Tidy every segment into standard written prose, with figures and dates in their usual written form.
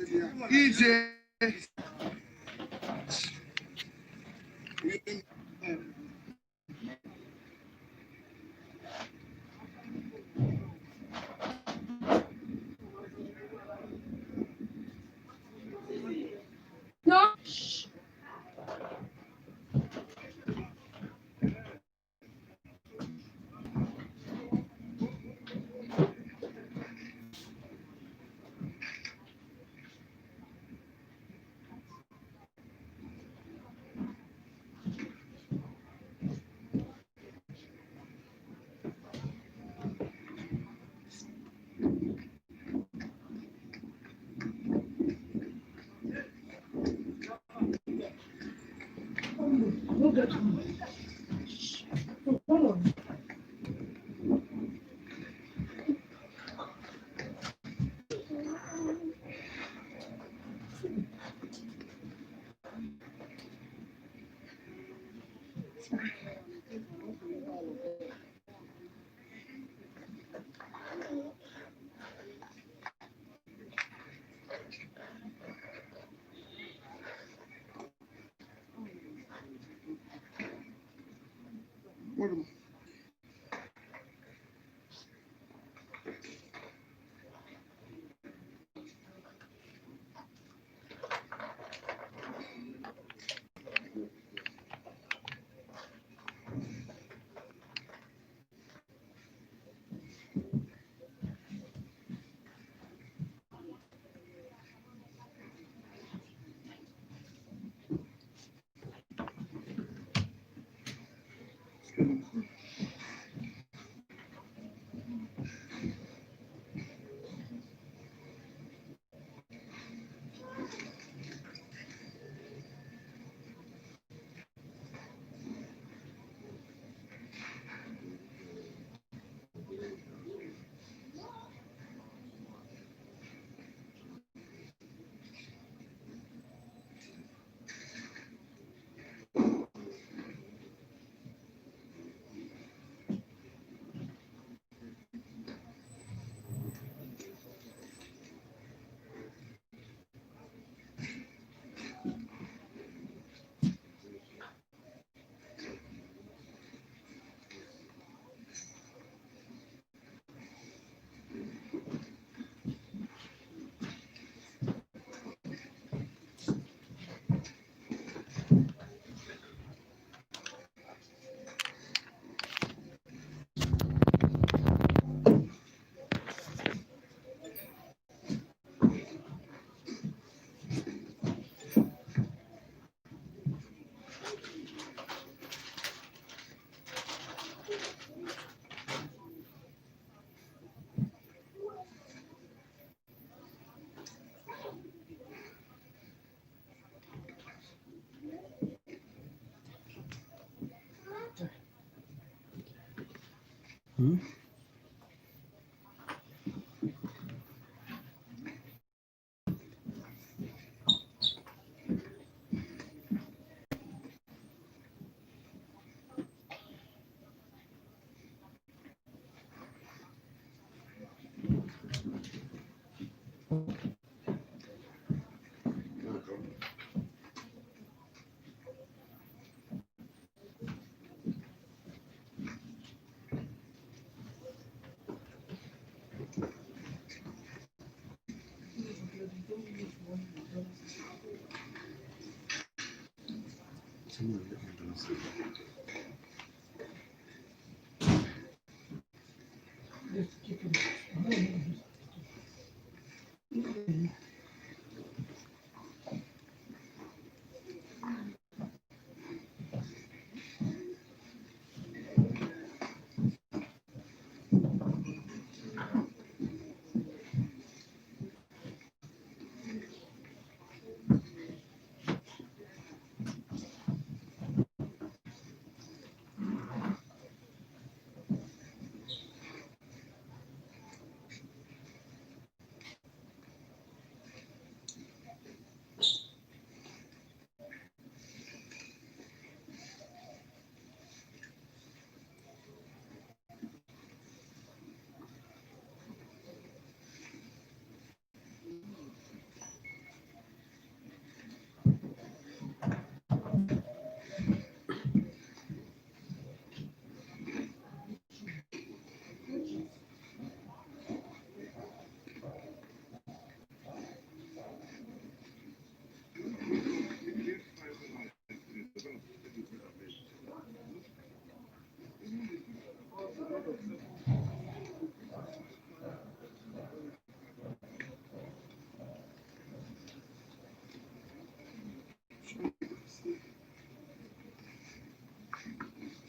Easy.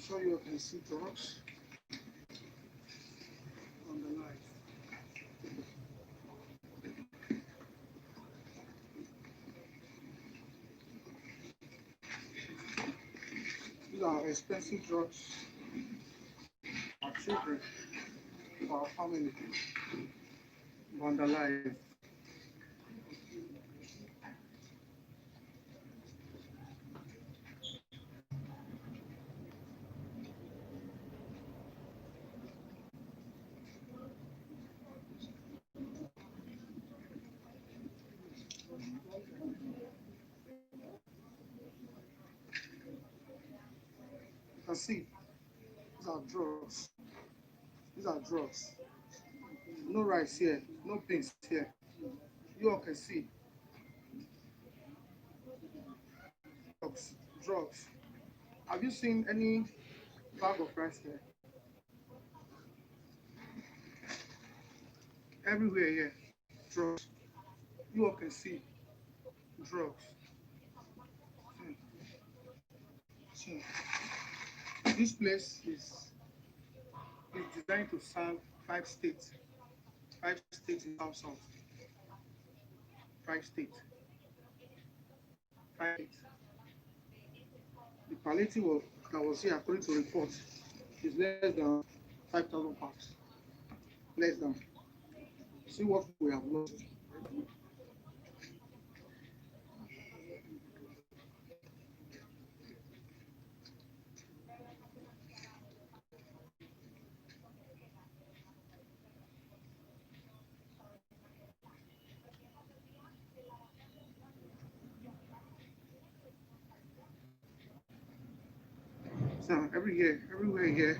show you can see drugs on the live. These are expensive drugs for children, for our family. Vanderlised. You can see these are drugs. These are drugs. No rice here, no beans here. You all can see drugs. Drugs. Have you seen any bag of rice here? Everywhere here, drugs. You all can see drugs. See, see. This place is designed to serve 5 states. 5 states in South South. 5 states. 5 states. The palliative that was here, according to reports, is less than 5,000 pounds. Less than. See what we have lost. So everywhere here,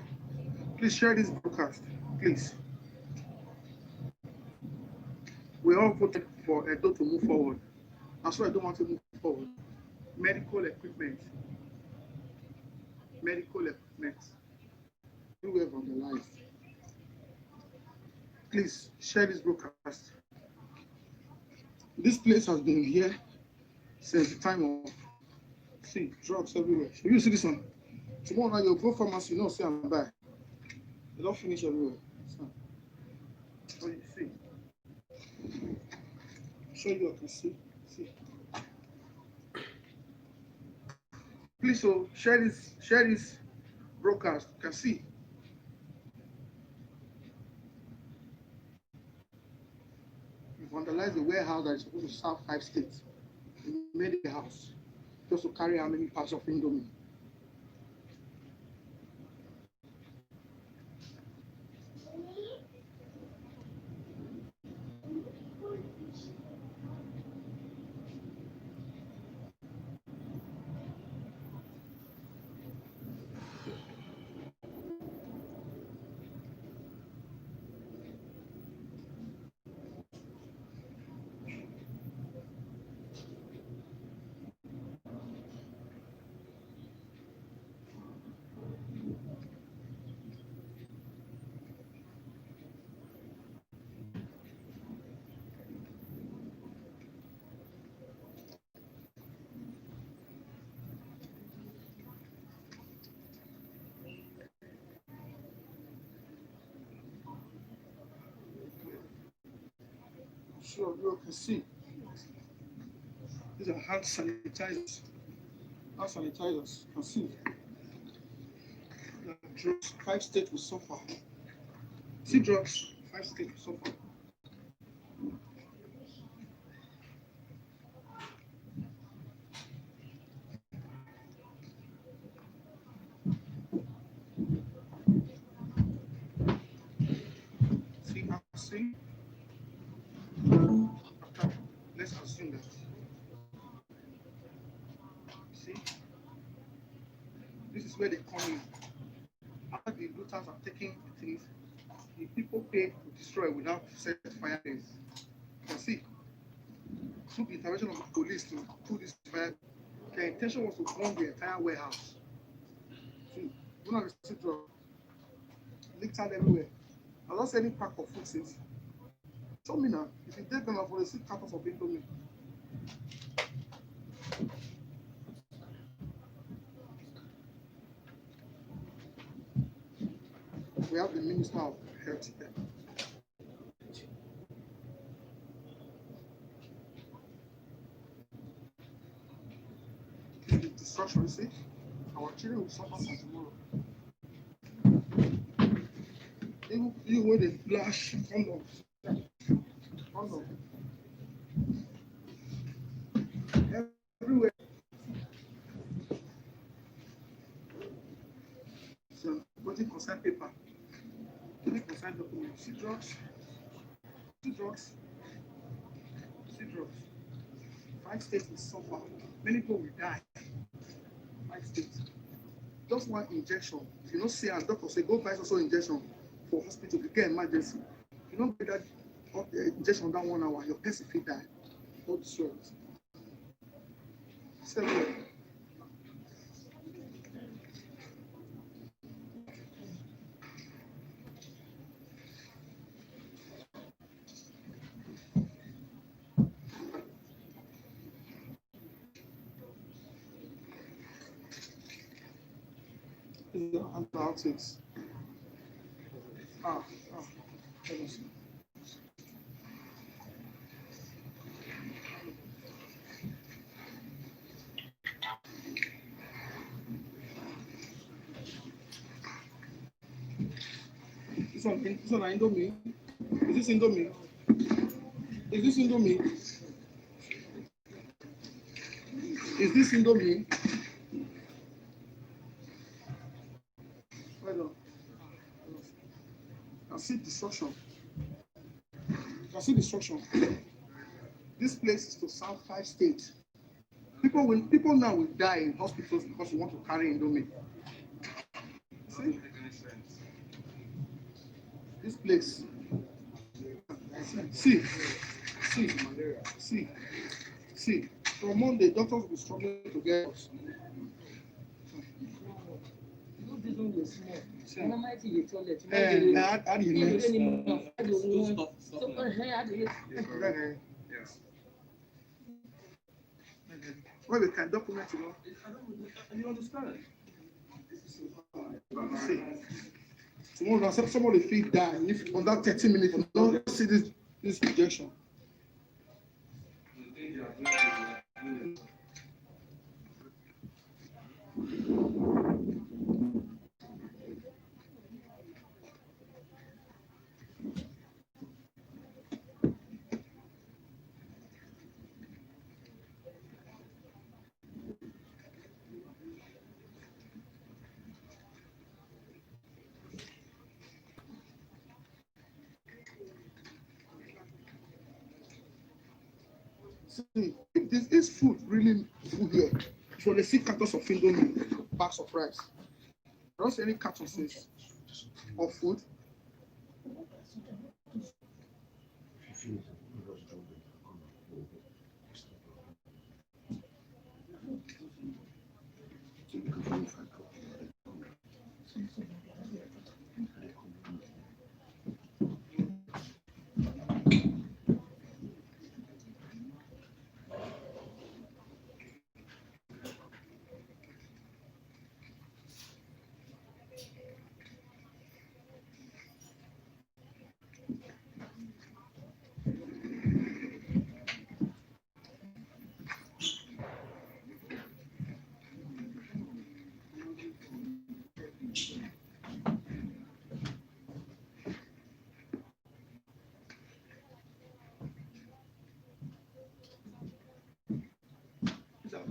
please share this broadcast. Please. We all voted for Edo to move forward. That's why I don't want to move forward. Medical equipment. Medical equipment. Everywhere on the life. Please share this broadcast. This place has been here since the time of see drugs everywhere. So you see this one. Tomorrow now you go pharmacy, you know, say I'm buy. They don't finish everywhere. So you see. Show you I can see. See. Please so share this broadcast. You can see. We vandalized the warehouse that is supposed to serve 5 states. We made a house just to carry how many parts of Indomie. Sure, you can see. These are hand sanitizers. Hand sanitizers. You can see. Drugs, 5 states will suffer. See drugs, 5 states will suffer. See, see. Let's assume that. See, this is where they come in. After the looters have taken the things, the people pay to destroy without set fire days. You can see, through the intervention of the police to put this fire, their intention was to burn the entire warehouse. See, we don't receive drugs, licked out everywhere. I don't see any pack of food since. Show me now. If you take them out for the 6 cartons of Indomie. we have the Minister of Health there. The destruction, you see, our children will suffer for tomorrow. Even when they flash condoms, everywhere. So, what it concern paper, what it concern documents, see drugs. 5 states will suffer. Many people will die. 5 states. Just one injection. If you don't see a doctor say go buy also injection for hospital, you get emergency. If you don't get that injection that 1 hour, your person will die. Not destroyed. Several. Antibiotics. Let me see. This one Indomie. Is this Indomie? Is this Indomie? Is this Indomie? Hold on. I see destruction. This place is to serve 5 states. People now will die in hospitals because you want to carry Indomie. See? This place. See. From Monday, doctors will be struggling to get us. Well, we can document it. You understand? See. Tomorrow, somebody feel die. If on that 30 minutes, you don't see this injection. See, if this food really food here, for the 6 cartons of Indomie, bags of rice. I don't see any cartons of food.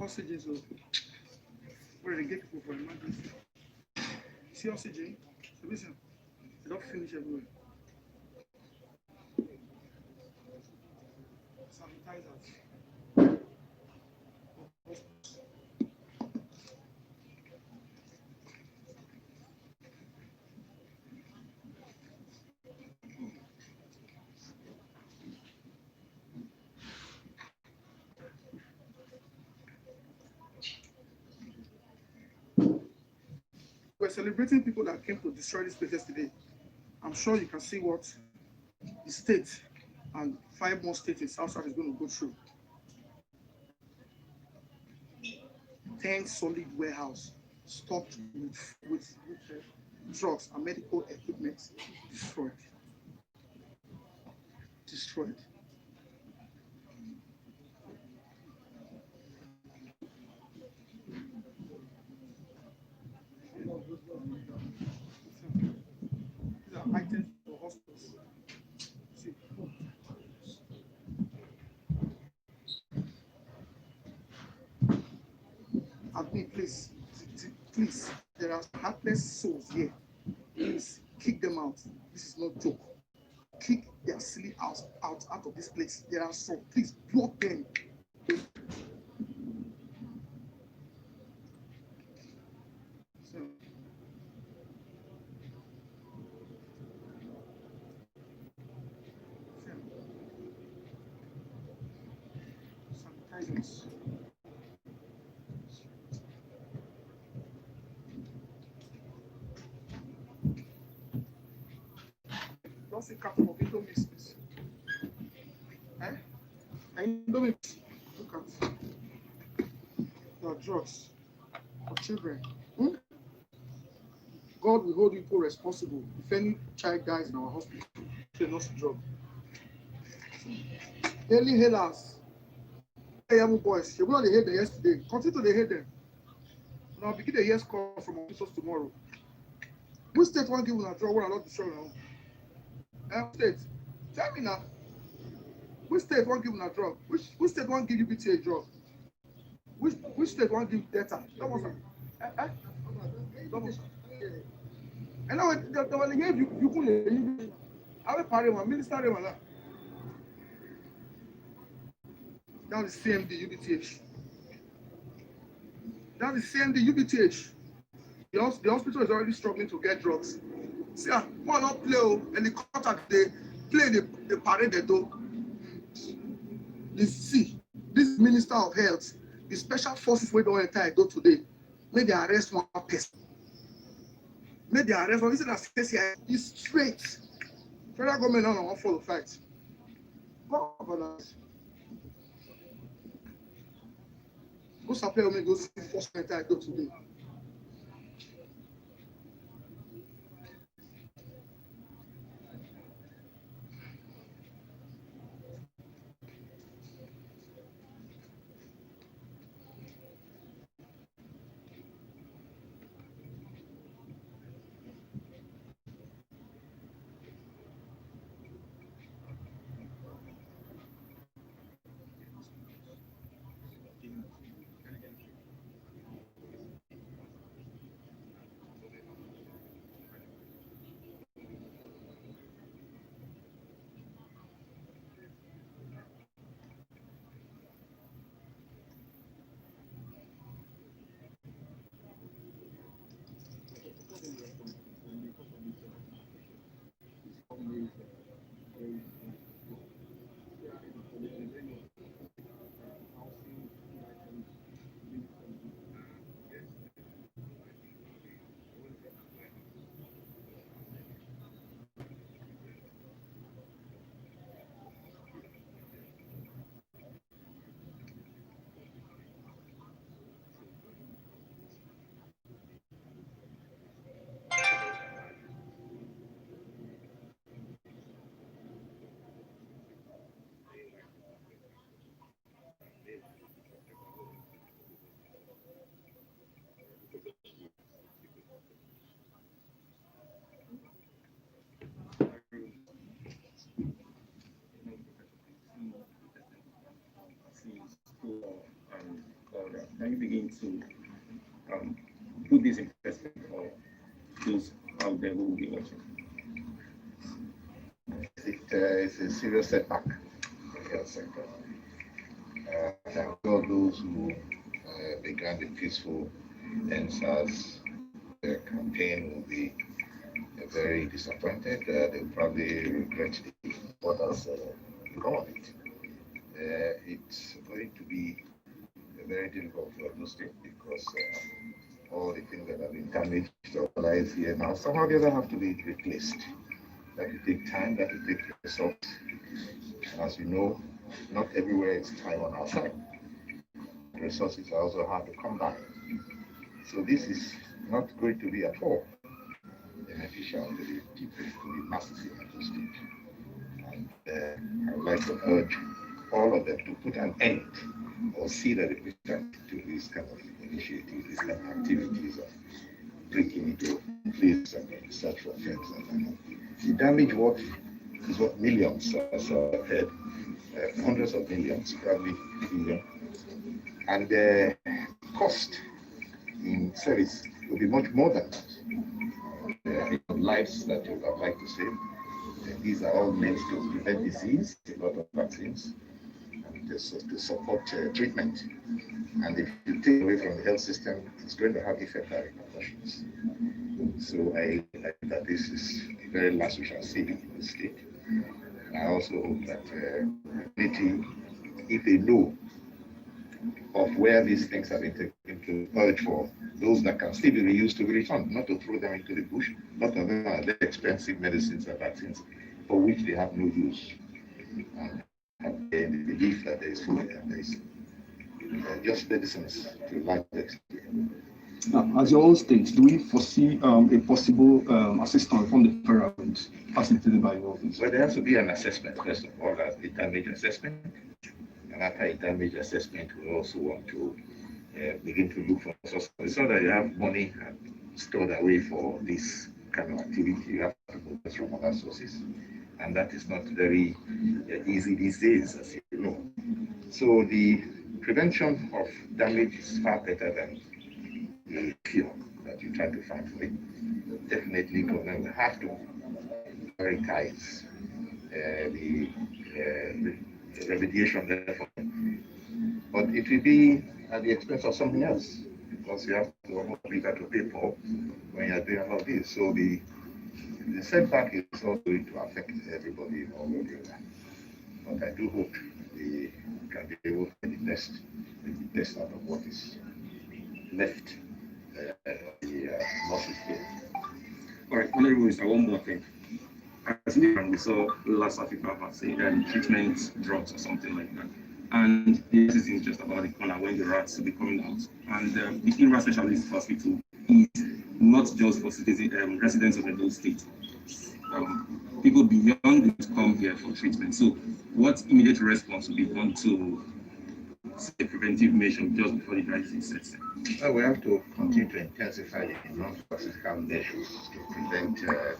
Oxygen, where they get people for emergency. See oxygen? So listen, they don't finish everywhere. Sanitizers. We're celebrating people that came to destroy this place yesterday. I'm sure you can see what the state and 5 more states in South South is going to go through. 10 solid warehouse stocked with drugs and medical equipment destroyed. Destroyed. These are items for hospitals. See, admit, please, please, there are heartless souls here. Please kick them out. This is not joke. Kick their silly out of this place. There are some. Please block them. So, sanitizers. Don't say cap for Indomie, please. Eh? Indomie, look at your drugs for children. Hmm? God will hold people responsible if any child dies in our hospital. They lost a drug. Daily hailers. Hey, young boys, you will not hate them yesterday. Continue to hate them. Now begin the year's call from officers tomorrow. Which state won't give you a drug when I not destroy now? State. Tell me now. Which state won't give you a drug? Which state won't give you BTA drug? Which state won't give data? That was eh? That was. And now the one gave you couldn't. I will parry one minister one. That's the CMD UBTH. That's the CMD UBTH. The hospital is already struggling to get drugs. See, one not play and the contract they play the parade they do. This Minister of Health, the special forces we don't enter do today, may they arrest one person. May they arrest one. This is is straight. Federal government now won't follow fight. Governors. Go supply me go see force enter do today. Can you begin to put this in perspective for those out there who will be watching? It's a serious setback in the health sector. I'm sure those who began the peaceful NSAS campaign will be very disappointed. They'll probably regret what has become of it. It's going to be very difficult to understand because all the things that have been damaged or organized here now somehow the other have to be replaced. That will take time, that will take resources. And as you know, not everywhere is time on our side. Resources are also hard to come by. So this is not going to be at all beneficial to the people, to the masses in the state. And I would like to urge all of them to put an end or see that they put an end to this kind of initiative, these kind of activities of breaking into places and search for things. And the damage what is what millions, as I've heard, hundreds of millions, probably billion. And the cost in service will be much more than that. Lives that you would like to save. These are all meant to prevent disease, a lot of vaccines, and to support treatment. And if you take away from the health system, it's going to have effect and repercussions. So I think that this is the very last we shall see in the state. I also hope that community, if they know of where these things have been taken, to urge for those that can still be reused to be returned, not to throw them into the bush. Not of them are very expensive medicines and vaccines for which they have no use. And have the belief that there is food and there is just medicines to a large extent. Now, as your own state, do we foresee a possible assistance from the federal government facilitated by your office? Well, there has to be an assessment, first of all, as a damage assessment. And after a damage assessment, we also want to begin to look for sources. It's not that you have money stored away for this kind of activity. You have to move from other sources. And that is not very easy these days, as you know. So the prevention of damage is far better than the cure that you try to find for it. Definitely, government will have to prioritize the remediation therefore. But it will be at the expense of something else, because you have to almost bigger to pay for when you're doing all of this. So the setback is also going to affect everybody in all of the. But I do hope we can be able to make the best out of what is left the losses here. All right, Honorable Minister, one more thing. As we saw last Africa vaccine and treatment drugs or something like that. And this is just about the corner when the rats will be coming out. And the INRA Specialist Hospital is not just for citizens, residents of the whole state. People beyond it come here for treatment. So, what immediate response will be done to say preventive measures just before the crisis sets in? Well, we have to continue to intensify the non-physical measures to prevent the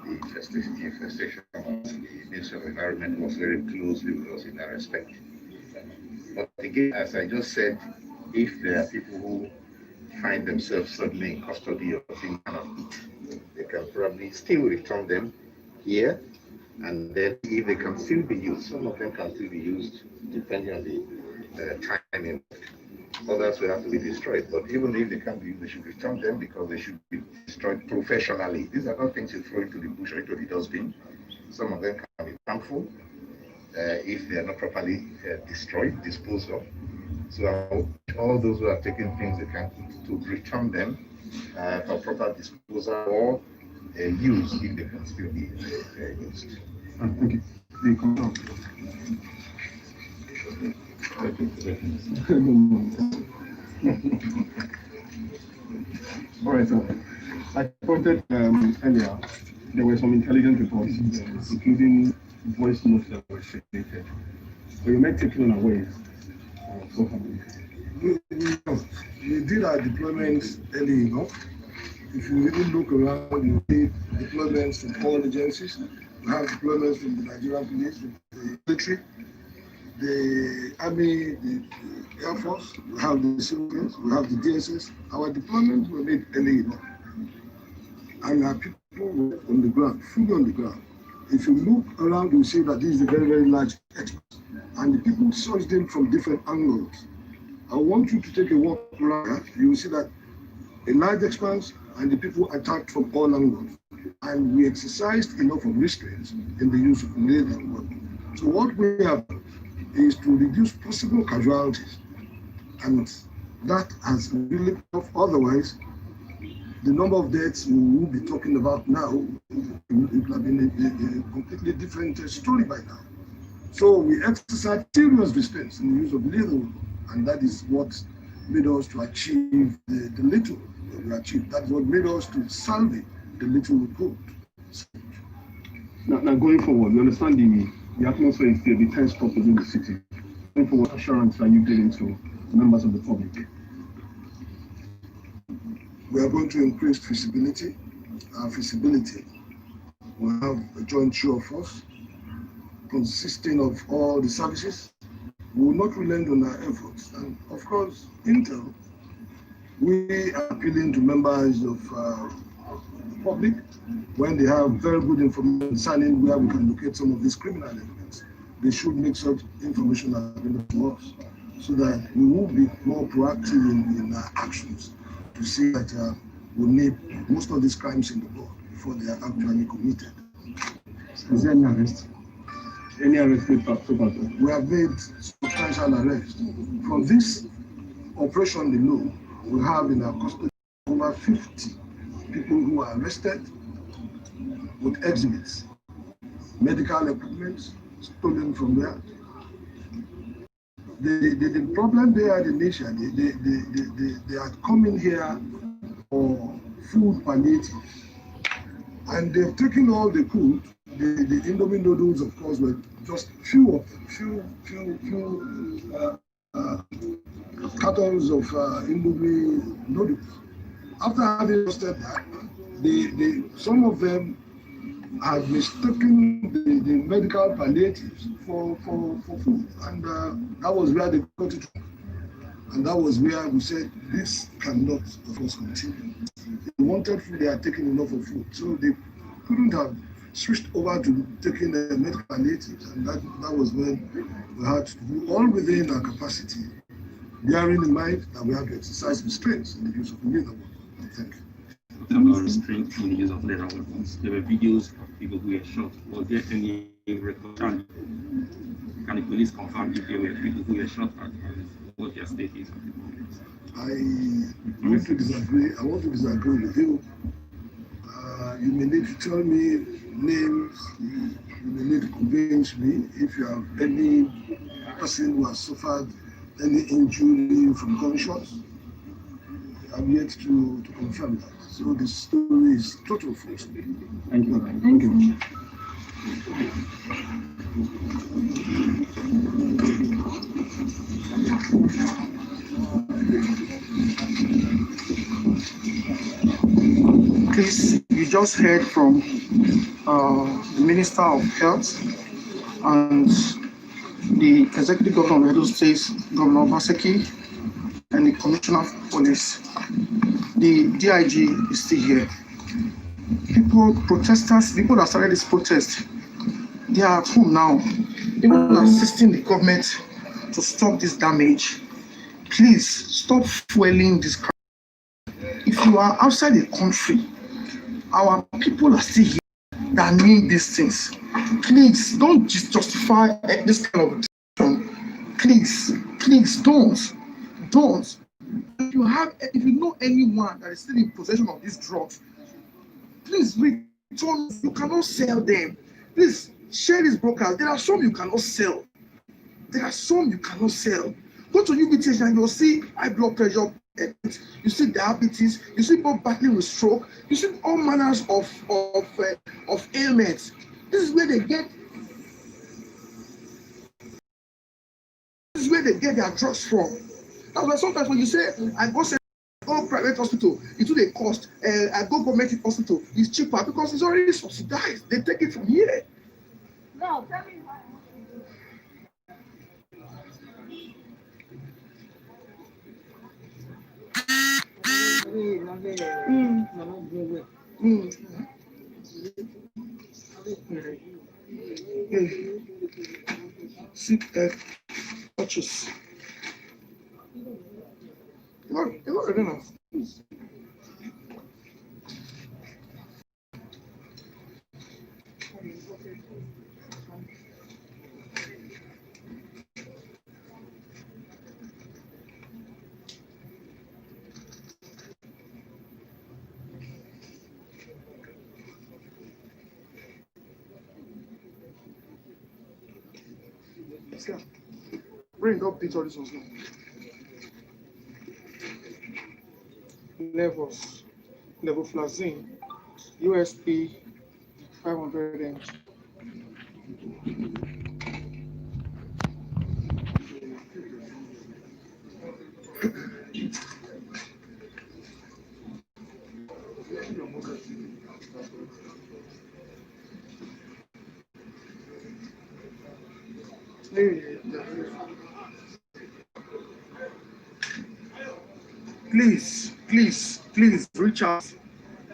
infestation. The infestation of the Ministry of Environment was very closely with us in that respect. But again, as I just said, if there are people who find themselves suddenly in custody of things cannot eat, they can probably still return them here, and then if they can still be used, some of them can still be used depending on the timing. Others will have to be destroyed, but even if they can't be used, they should return them because they should be destroyed professionally. These are not things you throw into the bush or into the dustbin. Some of them can be harmful if they are not properly destroyed, disposed of. So all those who are taking things they can eat to return them for proper disposal or use if they can still be used. Thank you. All right, so I pointed earlier, there were some intelligent reports, including voice notes that were circulated. So you might take it unawares. We did our deployments early enough. If you really look around, you see deployments from all agencies. We have deployments from the Nigerian police, the military, the army, the air force. We have the civilians, we have the DSS. Our deployments were made early enough. And our people were on the ground, fully on the ground. If you look around, you see that this is a very, very large expanse. And the people searched them from different angles. I want you to take a walk around. You will see that a large expanse and the people attacked from all angles. And we exercised enough of restraints in the use of lethal weapons. So what we have is to reduce possible casualties. And that has really tough. Otherwise, the number of deaths we will be talking about now, it would have been a completely different story by now. So we exercised serious restraints in the use of lethal, and that is what made us to achieve the little that we achieved. That's what made us to salvage the little we could. Now going forward, we understand the atmosphere is still the tense spot within the city. Going forward, what assurance are you giving to members of the public? We are going to increase feasibility. Our feasibility will have a joint show of force consisting of all the services. We will not relent on our efforts. And of course, Intel, we are appealing to members of the public when they have very good information concerning where we can locate some of these criminal elements. They should make such information available to us so that we will be more proactive in our actions to see that we nip most of these crimes in the bud before they are actually committed. Is there any arrest? Any arrest made so far? We have made substantial arrests. From this operation alone, we have in our custody over 50 people who are arrested with exhibits, medical equipment stolen from there. The problem they had initially, they had come in here for food palliative, and they've taken all they could. The Indomie noodles, of course, were just few of them, cartons of Indomie noodles. After having tested that, some of them had mistaken the medical palliatives for food, and that was where they got it wrong. And that was where we said this cannot, of course, continue. They wanted food, they had taken enough of food, so they couldn't have switched over to taking the medical palliatives, and that was when we had to do all within our capacity, bearing in mind that we have to exercise restraints in the use of lethal weapons. Thank you. About restraint in the use of lethal weapons. There were videos of people who were shot. Was there any record? Can the police confirm if there were people who were shot and what their state is at the moment? I want to disagree. I want to disagree with you. You may need to tell me names. You may need to convince me if you have any person who has suffered any injury from gunshots. I'm yet to confirm that. So the story is total false. Thank you. Thank you. Please, you just heard from the Minister of Health and the Executive Governor of Edo State, Governor Obaseki, and the Commissioner of Police. The DIG is still here. People that started this protest, they are at home now. People are assisting the government to stop this damage. Please stop fueling this crowd. If you are outside the country, our people are still here that need these things. Please don't justify this kind of decision. Please don't. If you know anyone that is still in possession of these drugs, please return. You cannot sell them. Please share these brokers. There are some you cannot sell. Go to UBTH and you'll see high blood pressure, you see diabetes, you see people battling with stroke, you see all manners of ailments. This is where they get their drugs from. That's why sometimes when you say, I go private hospital, it will they cost. I go government hospital, it's cheaper because it's already subsidized. They take it from here. No, tell me why. Sick touches. You know, enough. Bring up picture this one. Levels, levoflazine, USP 500 inch. Please, please, please reach out.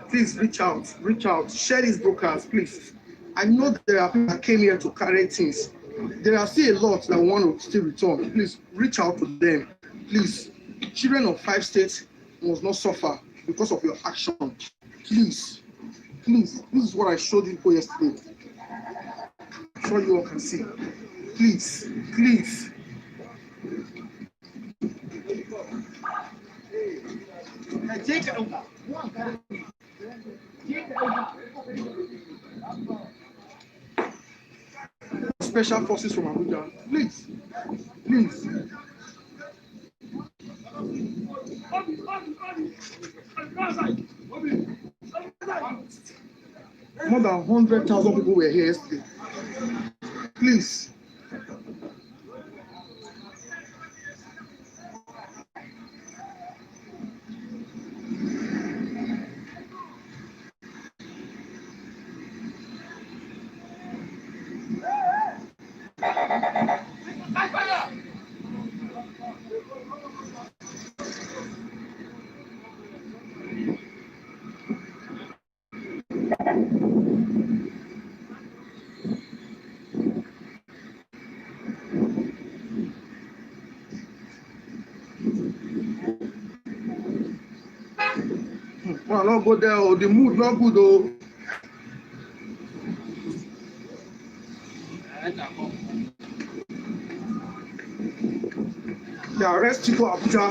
Please reach out, reach out. Share these broadcasts, please. I know there are people that came here to carry things. There are still a lot that want to still return. Please reach out to them. Please, children of 5 states must not suffer because of your action. Please, please. This is what I showed you yesterday. I'm sure you all can see. Please, please. Take it over. Special forces from Abuja, please, please. More than 100,000 people were here yesterday. Please. No, not go there. Oh, the mood not good. Oh. They arrest people Abuja.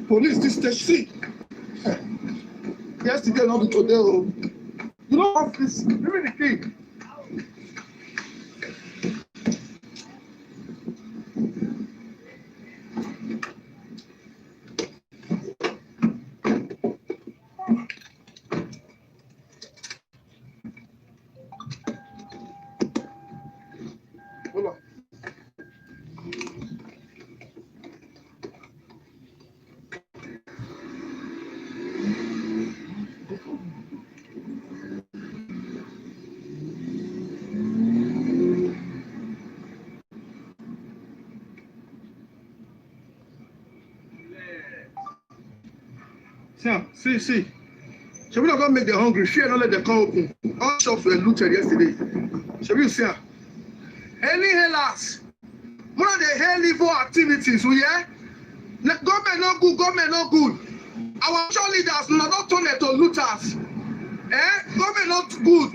Police this stage. See. Yesterday, not today. Oh. You know what this? Give me the key. Hold on. See. Shall we not go make them hungry? Fear not let them come open. All shops were looted yesterday. Shall we see? Any hellers, one of the hell evil activities, we hear? Government not good, government not good. Our church leaders not turn it to looters. Government not good.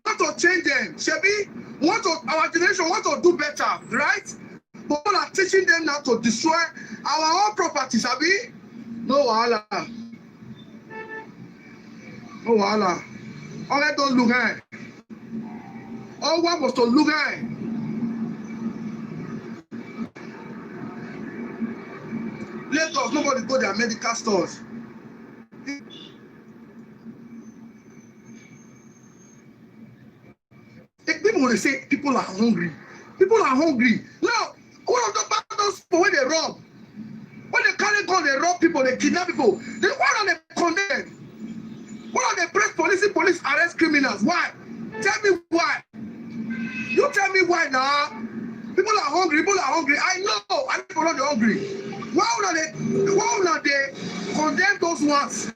Want to change them, shall we? Our generation want to do better, right? But we are teaching them now to destroy our own properties, shall we? No wahala. No wahala. All that don't look at. All one was to look at. Lagos, nobody go their medical stores. If people will say people are hungry. People are hungry. Now, one of the those people when they rob, when they carry gun, they rob people, they kidnap people. Then why are they condemned? Why are they press police arrest criminals? Why? Tell me why. You tell me why now. People are hungry. I know. I people are hungry. Why would they condemn those ones?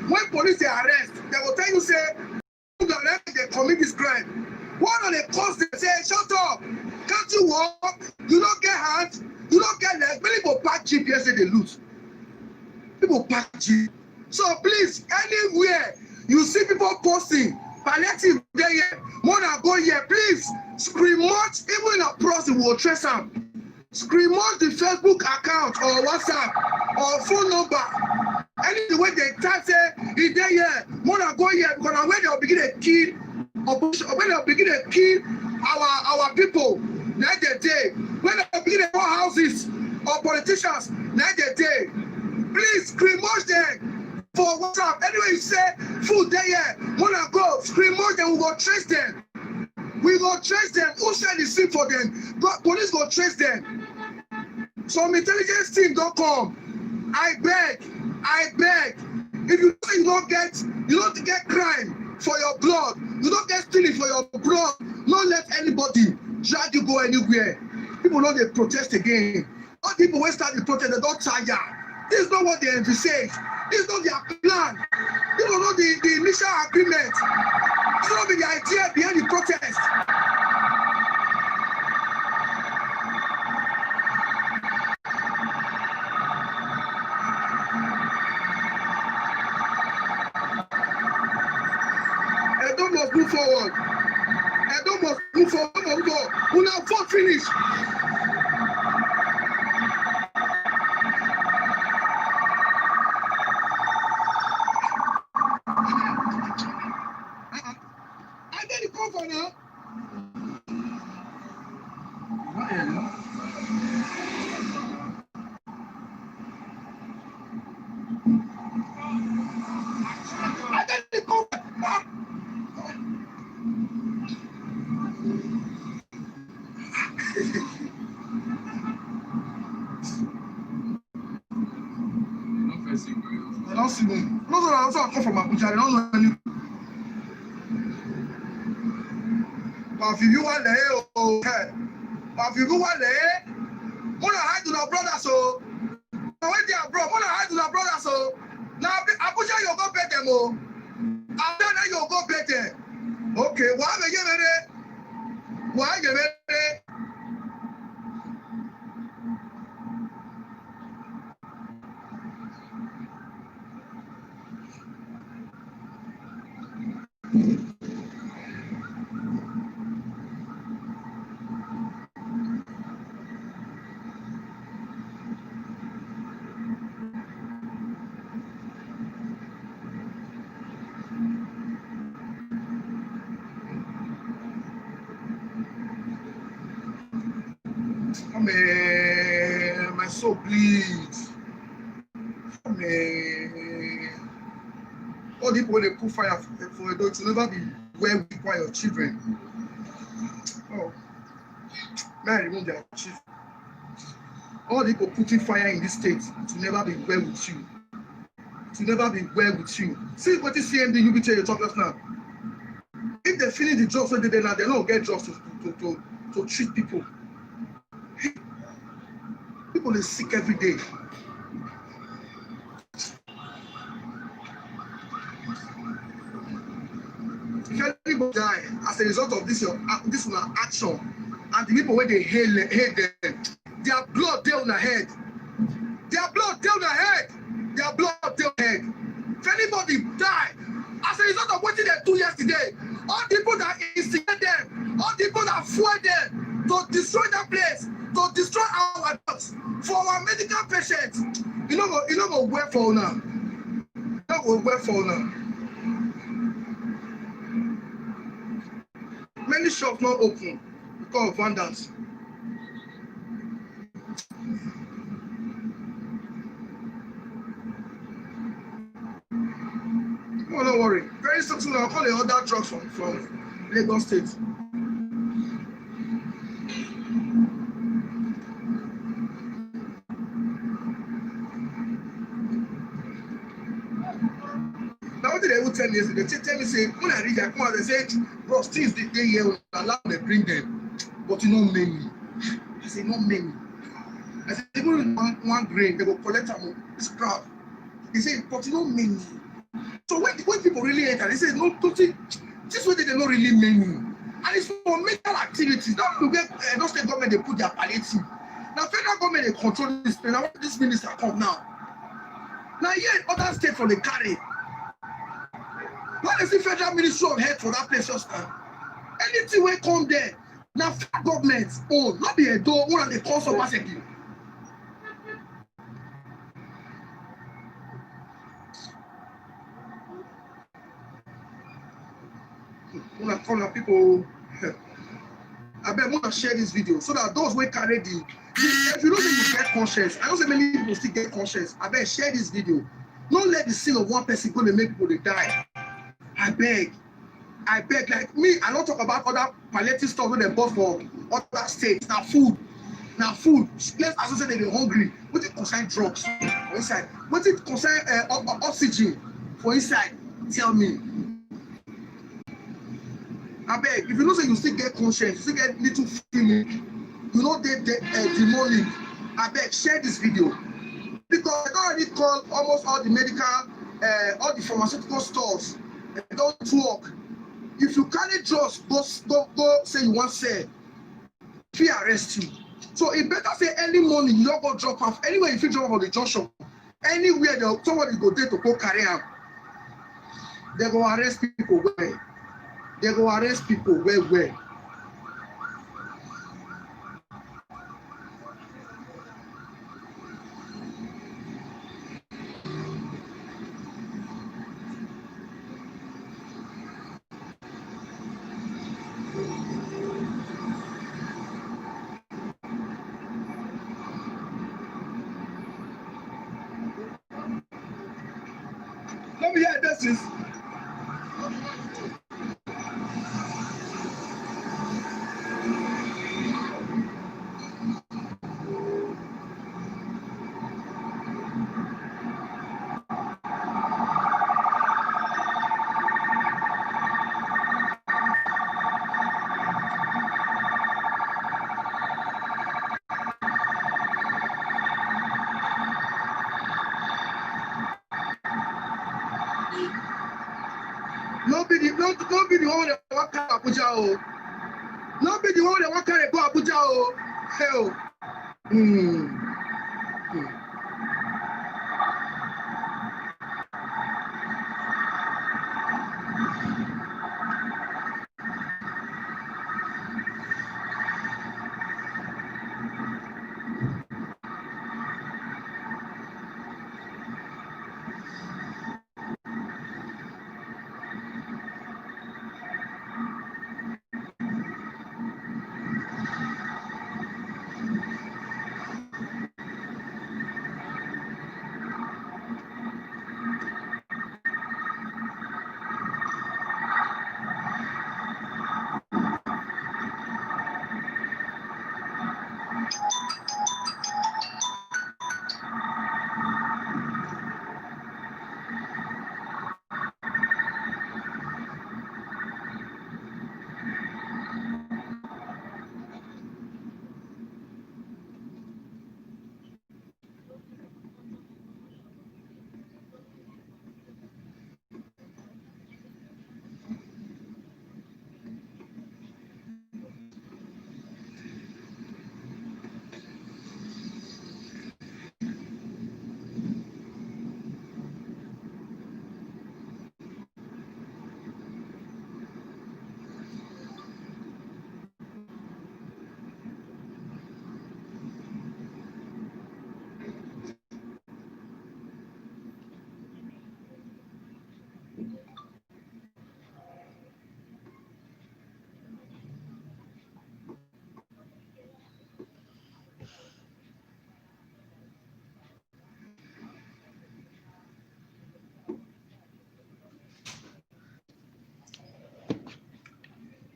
When police they arrest, they will tell you say, they commit this crime. Why don't they cause them say, shut up? Can't you walk? You don't get hands. You don't get legs. Many people pack jeep yesterday they lose. People pack jeep. So please, anywhere you see people posting palliative there, more than go here, please screen much, even in a process will trace them. Screen much the Facebook account or WhatsApp or phone number. Any way they type say is there here, more than go here because when they'll begin to kill when they'll begin to kill our people, next day, when they'll begin to go houses or politicians, now they day. Please screamage them for WhatsApp. Anyway, you say food there, wanna go, screamage them, we go trace them. We go trace them. Who send the sleep for them? God, police go trace them. Some intelligence team don't come. I beg. If you say you don't get crime for your blood, you don't get stealing for your blood, don't let anybody drag you go anywhere. People know they protest again. All people when start the protest, they don't tire. This is not what they envisage. This is not their plan. This is not the initial agreement. This is not the idea behind the protest. Edo must move forward. Edo must move forward. We now vote finish. I get the cover now. I get the cover. I don't see them. No, I come from Abuja. I don't know any. But if you want to okay. But if you want to wanna hide to the brothers, so when they are bro, wanna hide to the brothers, so now Abuja you go bet them, oh. After you go bet them. Okay, why are you ready? Why are you ready? My soul bleeds. All the people when they put fire for a dog to never be where we require your children. Oh, may I remove their children? All the people putting fire in this state to never be well with you. To never be well with you. See what this CMD you be telling you talk just now. If they finish the drugs, they don't get drugs to treat people. People are sick every day. If anybody die as a result of this action, and the people when they hate them, their blood down their head. Their blood down their head. Their blood down their head. If anybody die as a result of what they do yesterday, all the people that instigate them, all the people that fuel them to destroy that place, to destroy our dogs, for our medical patients, you know go where for now. You know go where for now. Many shops not open because of vandals. Oh, don't worry. Very soon I'll call the other trucks from Lagos State. Now what did they tell me yesterday? They tell me say when I reach I come out they say bro things they here allow they bring them, but you know many. I say not many. I say even one grain they will collect them scrap. He say but you know many. So when people really enter, they say no, this way they not really many, and it's for medical activities. Now you get no state government they put their palliative. Now federal government they control this place. Now this minister come now. Now here other states for the carry. What is the federal ministry of health for that place just now? Anything will come there. Now federal government own, not be a door one of the cost of Obaseki. When I call people, I bet want to share this video so that those who carry the If you don't think you get conscious, I don't say many people still get conscious. I beg, share this video. Don't let the sin of one person go to make people they die. I beg, like me, I don't talk about other palliative stuff when they bought for other states. Now food. Let's assume they're hungry. What it concern drugs for inside? What it concern oxygen for inside? Tell me. I beg, if you know say you still get conscience, you still get little feeling, you know they demonic. I beg, share this video because I already called almost all the medical, all the pharmaceutical stores. They don't work. If you carry drugs, go say you want sell, fear arrest you. So it better say early morning you don't go drop off anywhere you feel drop off on the junction, anywhere somebody go there to go carry am. They go arrest people well. They go arrest people well. Let me hear this is. No be the one that walk carry Abuja o. No be the one that walk carry go Abuja o. Hell.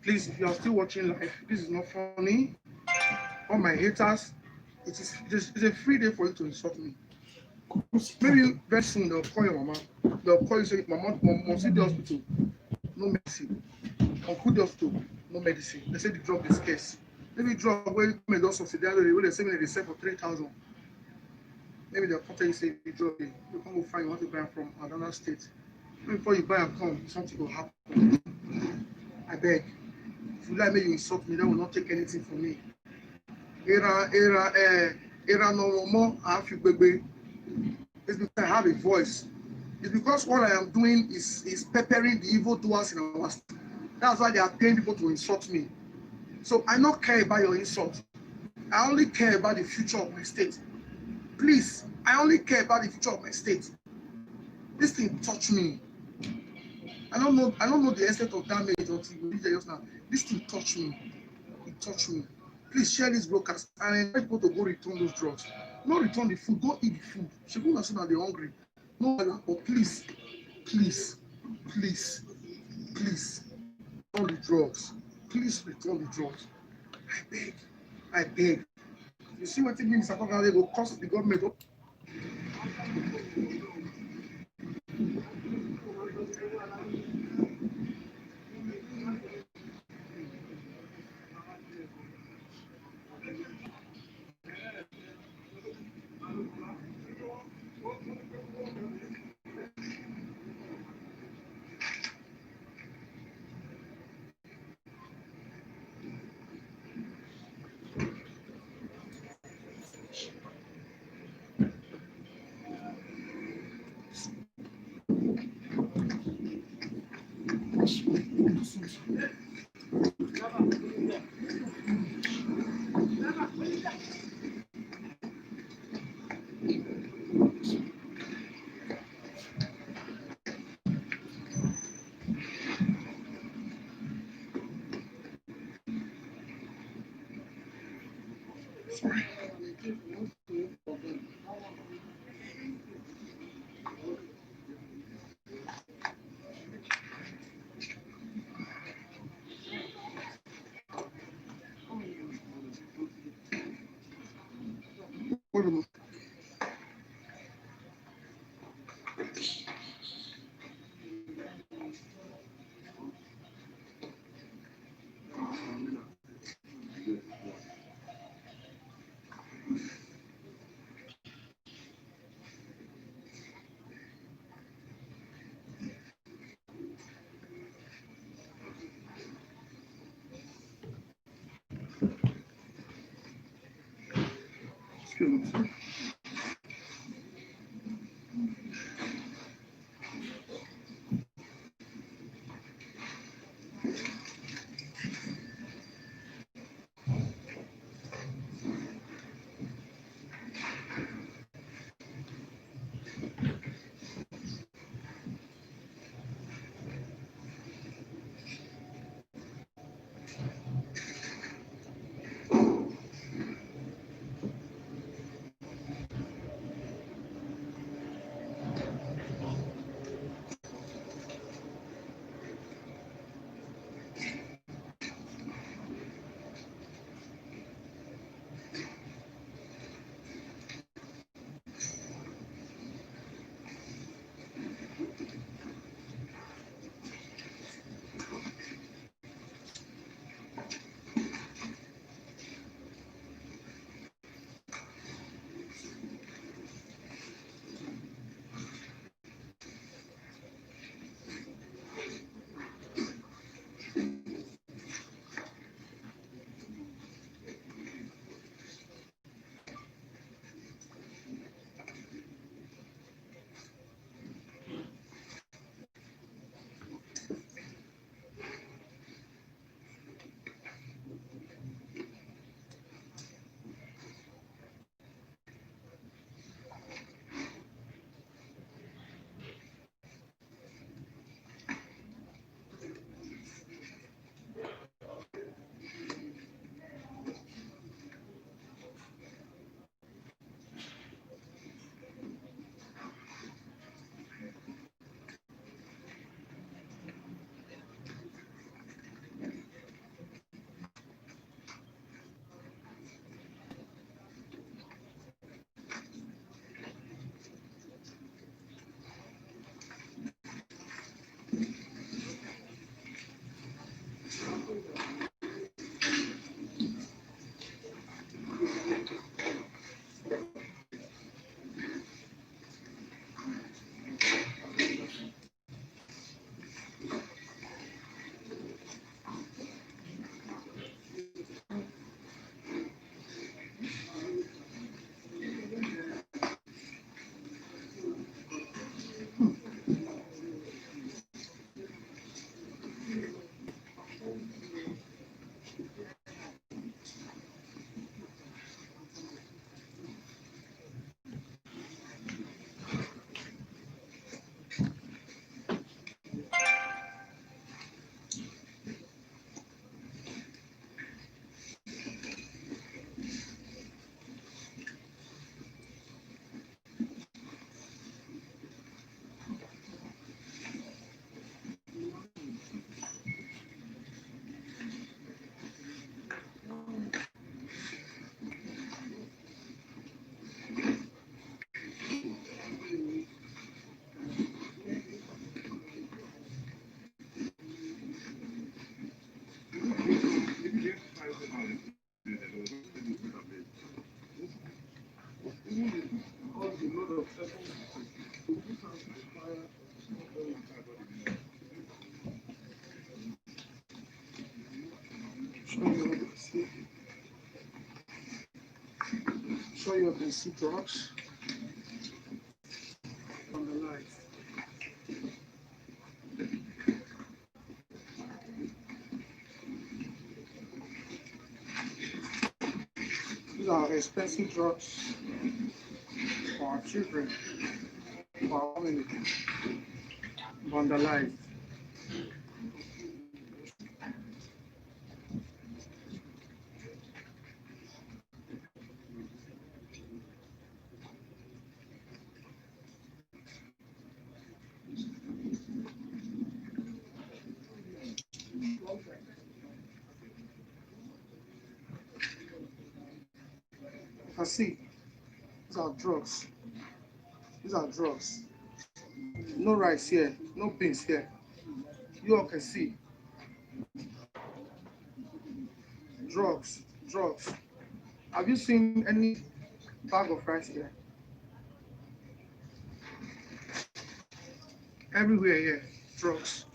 Please, if you are still watching live, this is not funny. All my haters, it's a free day for you to insult me. Maybe very soon they'll call your mama. They'll call you say, Mama, see the hospital, no medicine. Uncle the hospital, no medicine. They say the drug is scarce. Maybe drug where you come and do subsidiary, where they say they sell for 3,000. Maybe they'll contact you say the drug, you can't go find you want to buy it from another state. Maybe before you buy and come, something will happen. I beg. If you like me, you insult me, that will not take anything from me. Era no more, I have you, baby. It's because I have a voice. It's because what I am doing is peppering the evil doers in our state. That's why they are paying people to insult me. So I don't care about your insult. I only care about the future of my state. Please, I only care about the future of my state. This thing touched me. I don't know the extent of damage until you reach there just now. This thing touched me. It touched me. Please share this broadcast and encourage people to go return those drugs. Not return the food, go eat the food. People are saying that they're hungry. No, but please, please, please, please, return the drugs. Please return the drugs. I beg. I beg. You see what it means? They go cost the government. Sorry. Wait a minute. Excuse me. Show you the sea drugs on the light. These are expensive drugs for our children, for our family. Vanderlised. You can see these are drugs. These are drugs. No rice here, no beans here. You all can see drugs, drugs. Have you seen any bag of rice here? Everywhere here, drugs.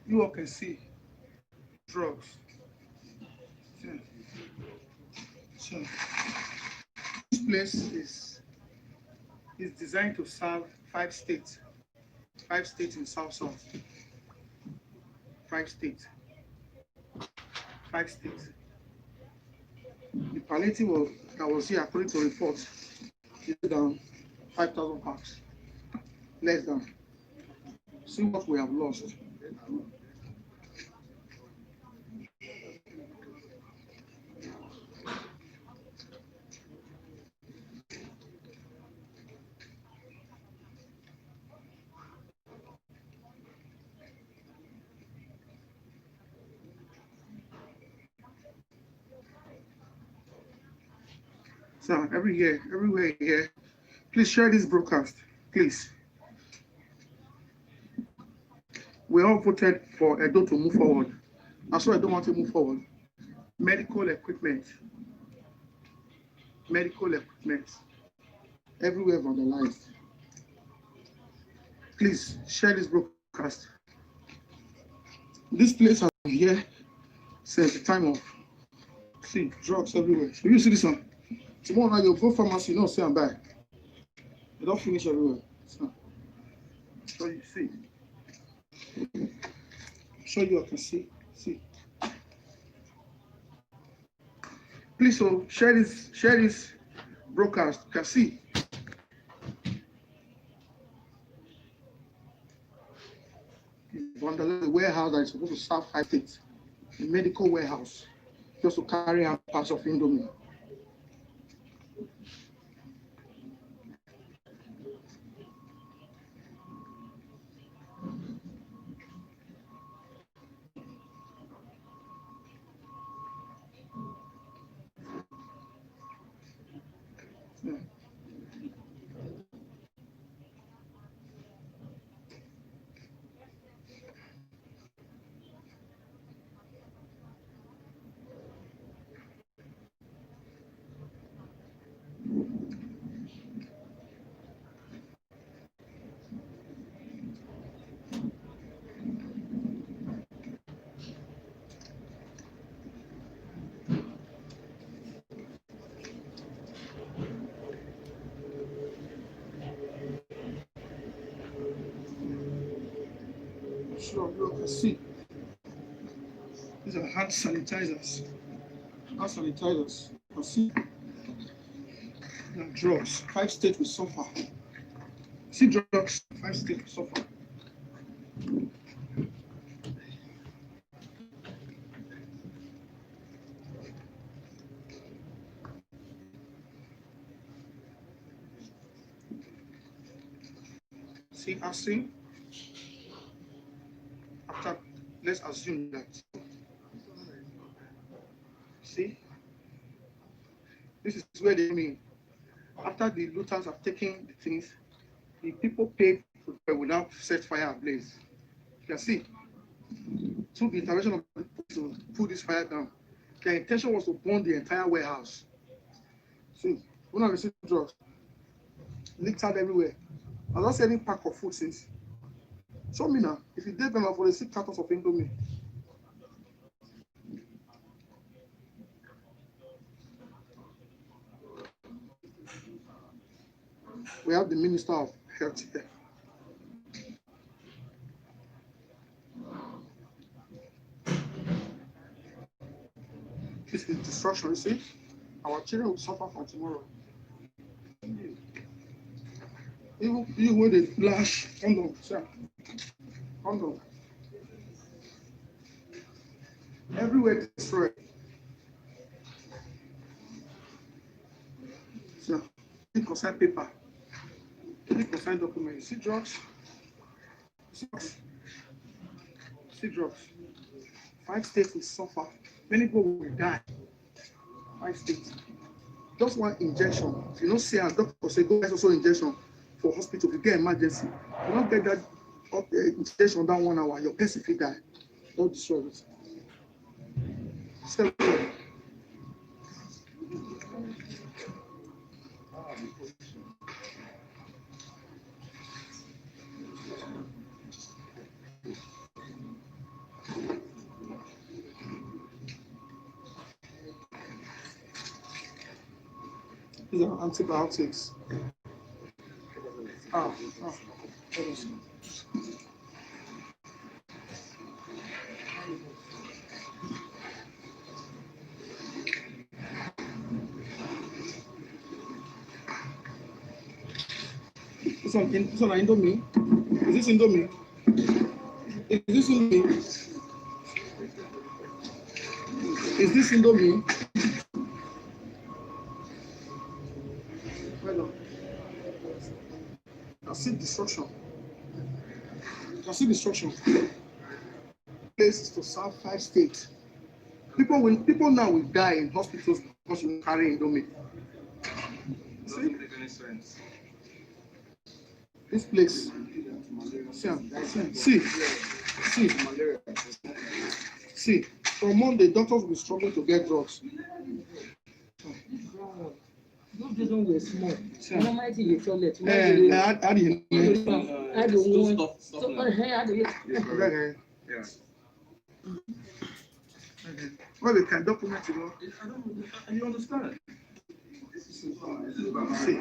You all can see drugs. So, so this place is designed to serve five states in South South, five states, five states. The palliative that was here, according to reports, is down 5,000 packs, less than. See what we have lost. So everywhere here, please share this broadcast, please. We all voted for Edo to move forward. That's why I don't want to move forward. Medical equipment, medical equipment, everywhere vandalized. Please share this broadcast. This place has been here since the time of, see, drugs everywhere. So you see this one. Tomorrow night you'll go pharmacy, you don't see and buy. You don't finish everywhere. So you see. Show you all can see. Please so share this broadcast. You can see. The warehouse that is supposed to serve 5 states. A medical warehouse. Just to carry out parts of Indomie. Yeah. Sure, you can see. These are hand sanitizers. Hand sanitizers. You can see. Drugs. 5 states will suffer. See drugs. 5 states will suffer. See, asking. After, let's assume that. See, this is where they mean. After the looters have taken the things, the people paid will now set fire ablaze. You can see, through the intervention of the police to put this fire down, their intention was to burn the entire warehouse. See, when I receive drugs, littered everywhere. I don't see any pack of food since. Show me now. If you did them for the 6 cartons of Indomie. We have the Minister of Health here. This is destruction, you see? Our children will suffer from tomorrow. Even when they flash condom, sir. Condom. Everywhere destroyed. So, it concern paper. It concern documents. See drugs. See drugs. See drugs. 5 states will suffer. Many people will die. 5 states. Just one injection. If you don't see a doctor say go get also injection for hospital, if you get emergency, you don't get that injection that 1 hour, your person will die. Don't destroy it. Step forward. These are antibiotics. Ah. This one Indomie. Is this Indomie? Is this Indomie? Is this Indomie? Well done. I see destruction. I see destruction. Places to serve 5 states. People now will die in hospitals because you carry Indomie. See? This place. See. From Monday, doctors will struggle to get drugs. Those days when we were small, normally in the toilet. Well, they can document it. You understand? See.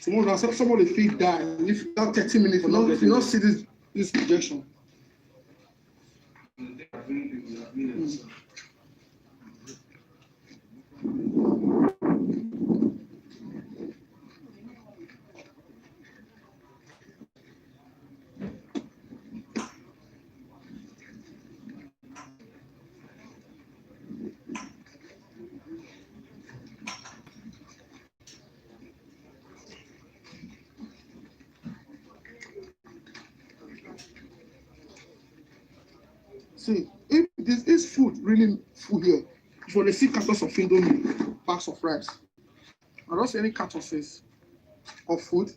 Tomorrow, somebody feed die. If not 30 minutes, if you not see this injection. See, if this is food really food here, for the 6 cartons of Indomie, packs of rice. I don't see any cartons of food.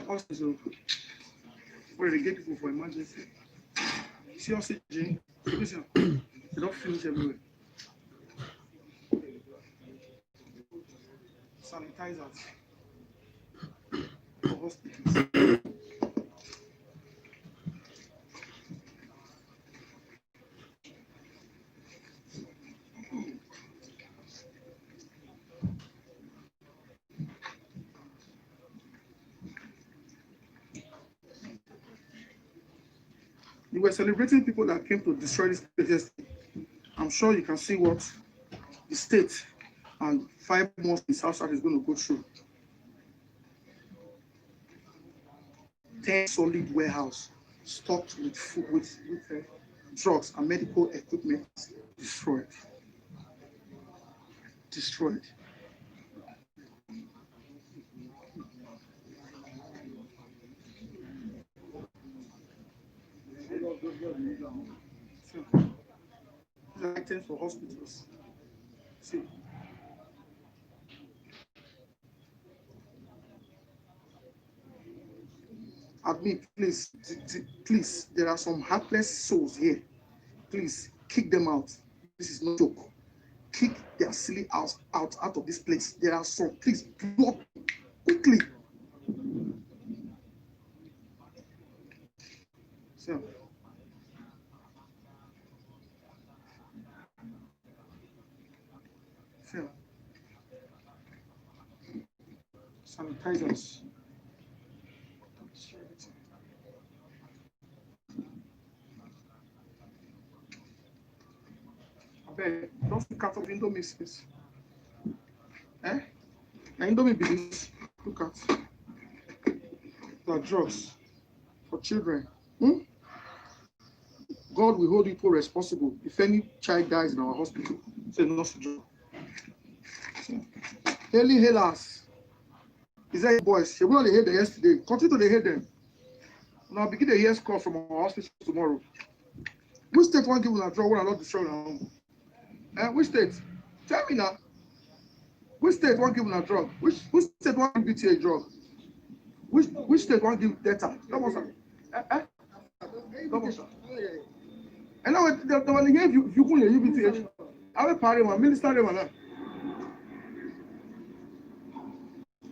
Hospital where they get people for emergency. See oxygen, they don't finish everywhere. Sanitizers for hospitals. You were celebrating people that came to destroy this place yesterday. I'm sure you can see what the state and 5 months in South is going to go through. 10 solid warehouse stocked with food, with drugs and medical equipment destroyed. Destroyed. So, these are items for hospitals. See, admit, please, please, there are some heartless souls here. Please kick them out. This is no joke. Kick their silly out of this place. There are some. Please block quickly. So, so sanitizers. I beg, don't look at the Indomie space. Eh? Now Indomie be this. Look at the drugs for children. Hmm? God will hold people responsible if any child dies in our hospital. Say no joke. Hailing hailers. Is that boys? She will only hate them yesterday. Continue to hate them. Now begin to hear call from our hospital tomorrow. Which state won't give a drug when I not destroy our home? Which state? Tell me now. Which state won't give a drug? Which state won't give BTA drug? Which state won't give data? Come on, sir. Come on, sir. And now the one gave you couldn't UBTH. I will party one minister them now.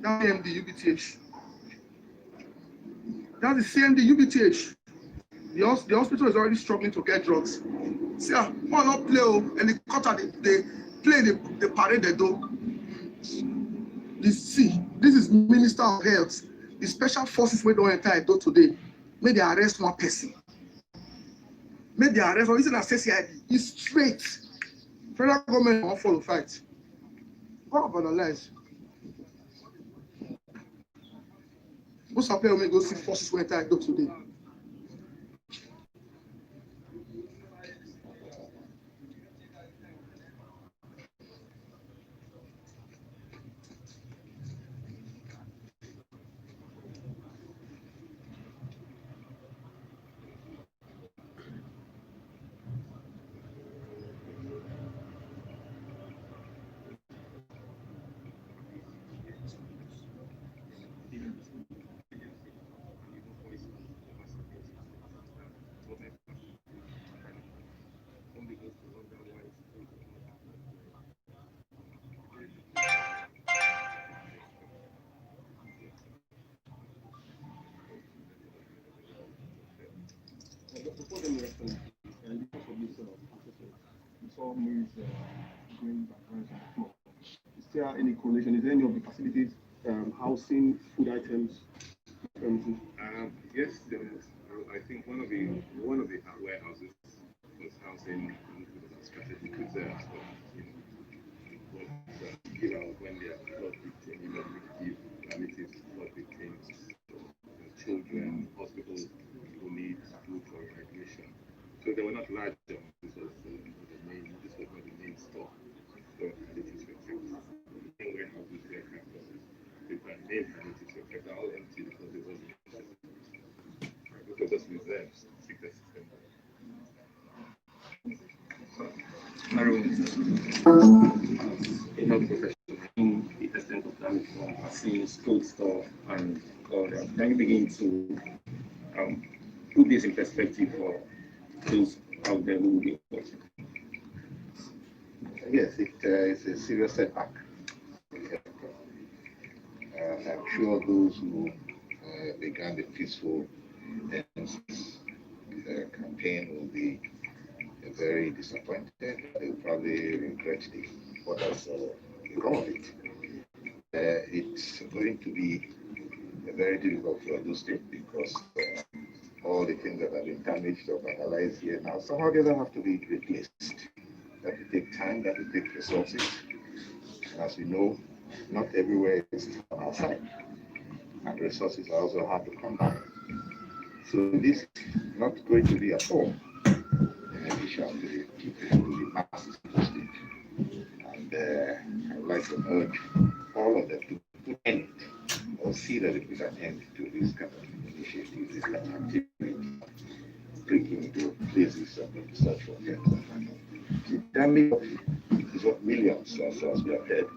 That's CMD UBTH. That's the CMD UBTH. The hospital is already struggling to get drugs. See, one not play and they cut out they play the parade they do. This is Minister of Health. The special forces we don't enter do today. May they arrest one person. May they arrest or is it a CID? It's straight. Federal government won't follow fight. God vandalize. What's happening when we go see forces we enter do today? Before them respond, and because of this assessment, we saw movies going background and floor. Is there any correlation? Is there any of the facilities, housing, food items, premises? Yes, there is. I think one of the warehouses was housing strategic reserves, but when they are flood victims, give relatives to flood victims, children, hospitals who need food for evacuation. So they were not large. This was not the main store for relatives were kept. The main warehouses were kept. The main relatives were kept. They're all empty because it wasn't. Those were just reserves. Secret system. A health professional in the extent of damage from vaccine, food store, and all that. Can you begin to put this in perspective for those out there who will be watching? Yes, it is a serious setback. I'm sure those who began the peaceful campaign will be very disappointed. They will probably regret what has become of it. It's going to be very difficult for those states because all the things that have been damaged or vandalized here. Now, somehow the other have to be replaced. That will take time, that will take resources. And as we know, not everywhere is on our side. And resources are also hard to come by. So this is not going to be at all beneficial to the masses of the state. And I would like to urge all of them to put an end or see that it is an end to this kind of initiative, this kind of activity, breaking into places and research for things. The damage is what millions, as we have heard,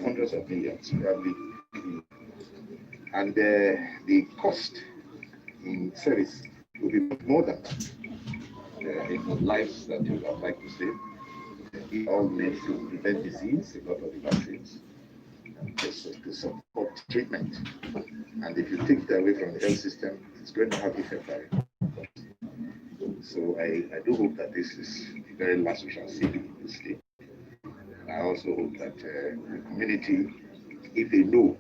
hundreds of millions probably, and the cost in service will be much more than that. In the lives that you would like to save, it all meant to prevent disease, a lot of the vaccines, and to support treatment. And if you take that away from the health system, it's going to have effect on it. So I do hope that this is the very last we shall see in the state. I also hope that the community, if they know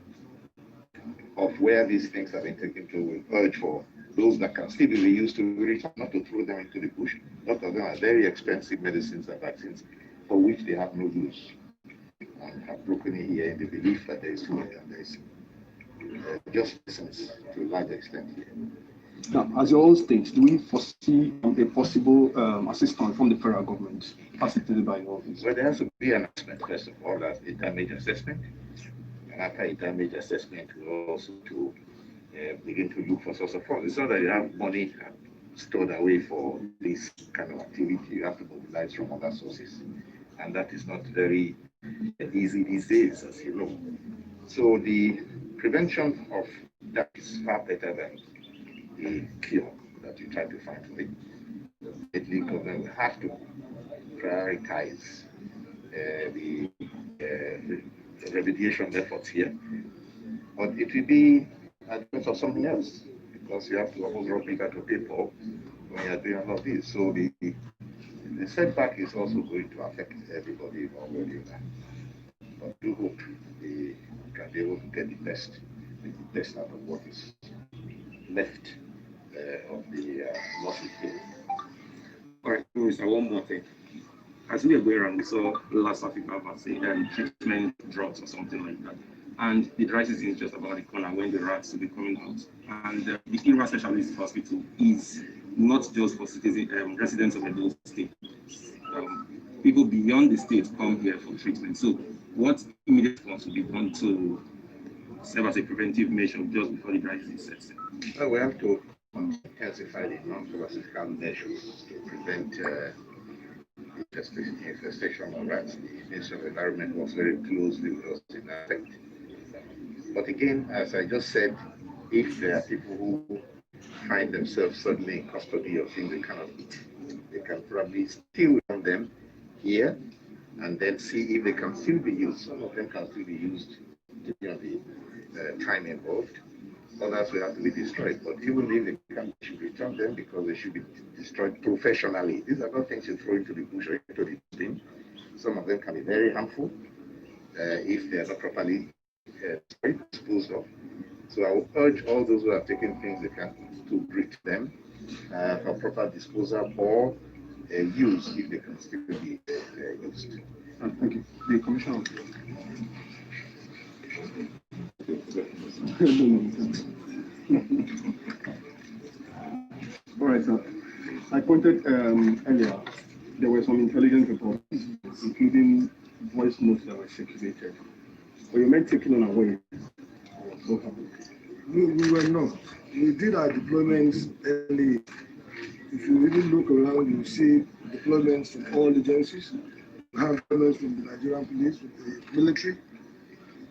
of where these things have been taken to, will urge for those that can still be reused to return, not to throw them into the bush. A lot of them are very expensive medicines and vaccines for which they have no use, and have broken in here in the belief that there is food and there is justice to a large extent here. Now, as you all state, do we foresee a possible assistance from the federal government facilitated by your office? So there has to be an assessment, first of all, as a damage assessment. And after a damage assessment, we also to begin to look for source of funds. It's not that you have money stored away for this kind of activity. You have to mobilize from other sources. And that is not very easy these days, as you know. So the prevention of that is far better than the cure that you try to find for it. The government will have to prioritize the remediation efforts here, but it will be at the expense of something else, because you have to almost rob bigger to pay for when you are doing all of this. So the setback is also going to affect everybody already. But I do hope they can be able to get the best out of what is left of the losses here. All right, Mr. One more thing. As we were going around, we saw last African vaccine and treatment drugs or something like that. And the dry season is just about the corner when the rats will be coming out. And the IRA Specialist Hospital is not just for residents of the state. People beyond the state come here for treatment. So what immediate response will be done to serve as a preventive measure just before the dry season sets in? Well, we have to intensify the non-pharmaceutical measures to prevent infestation of rats. The Ministry of Environment was very closely with us in that effect. But again, as I just said, if there are people who find themselves suddenly in custody of things they cannot eat, they can probably steal from them here and then see if they can still be used. Some of them can still be used depending on the time involved. Others will have to be destroyed. But even if they can, we should return them because they should be destroyed professionally. These are not things you throw into the bush or into the bin. Some of them can be very harmful if they are not properly disposed of. So I will urge all those who have taken things they can to bring them for proper disposal or use if they can still be used. Thank you. The Commissioner. All right, sir. I pointed earlier, there were some intelligence reports, including voice notes that were circulated. Were you meant taken unaware? What happened? We were not. We did our deployments early. If you really look around, you see deployments from all agencies. We have deployments from the Nigerian police, with the military,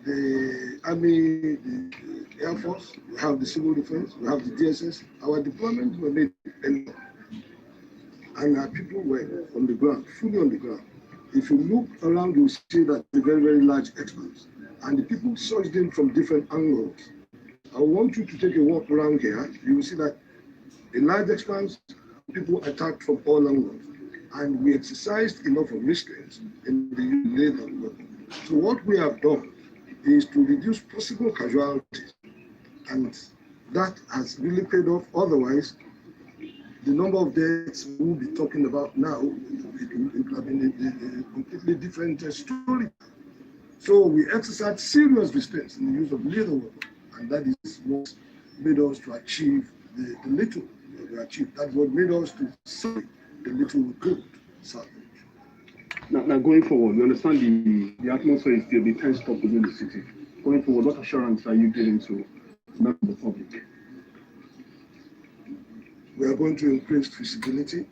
the army, the air force, we have the civil defense, we have the DSS. Our deployments were made early. And our people were on the ground, fully on the ground. If you look around, you see that it's a very, very large expanse. And the people surged in from different angles. I want you to take a walk around here. You will see that a large expanse, people attacked from all angles. And we exercised enough of restraints in the later. So what we have done is to reduce possible casualties. And that has really paid off. Otherwise, the number of deaths we'll be talking about now, it would have been a completely different story. So we exercise serious restraints in the use of lethal weapons, and that is what made us to achieve the little we achieved. That's what made us to say the little we could salvage. Now, going forward, we understand the atmosphere is still the tense talk within the city. Going forward, what assurance are you giving to the public? We are going to increase visibility.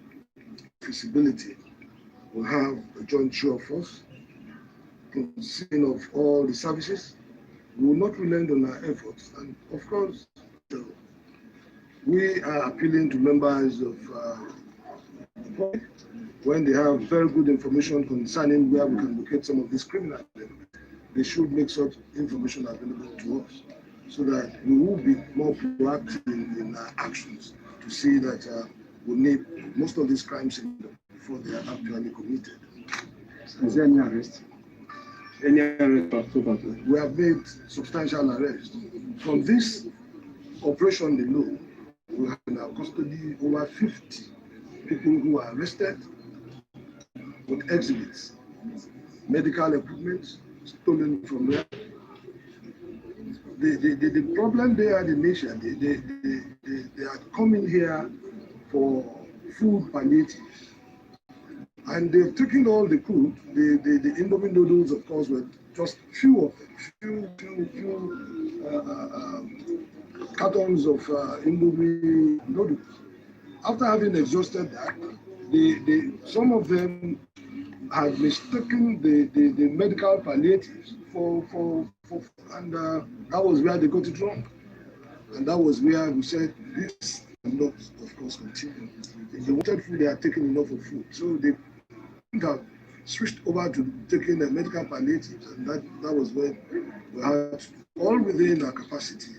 We'll have a joint show of force, consisting of all the services. We will not relent on our efforts. And of course, we are appealing to members of the public when they have very good information concerning where we can locate some of these criminals. They should make such information available to us so that we will be more proactive in our actions to see that we nip most of these crimes before they are actually committed. Is there any arrest? Any arrest so far? We have made substantial arrests. From this operation alone, we have in our custody over 50 people who are arrested with exhibits, medical equipment stolen from them. The problem there in Asia, they are coming here for food palliatives. And they've taken all the food, the Indomie noodles, of course, were just few of them, few cartons of Indomie noodles. After having exhausted that, some of them had mistaken the medical palliatives and that was where they got it wrong. And that was where we said this cannot, of course, continue. If they wanted food, they had taken enough of food. So they have switched over to taking the medical palliatives, and that was when we had all within our capacity,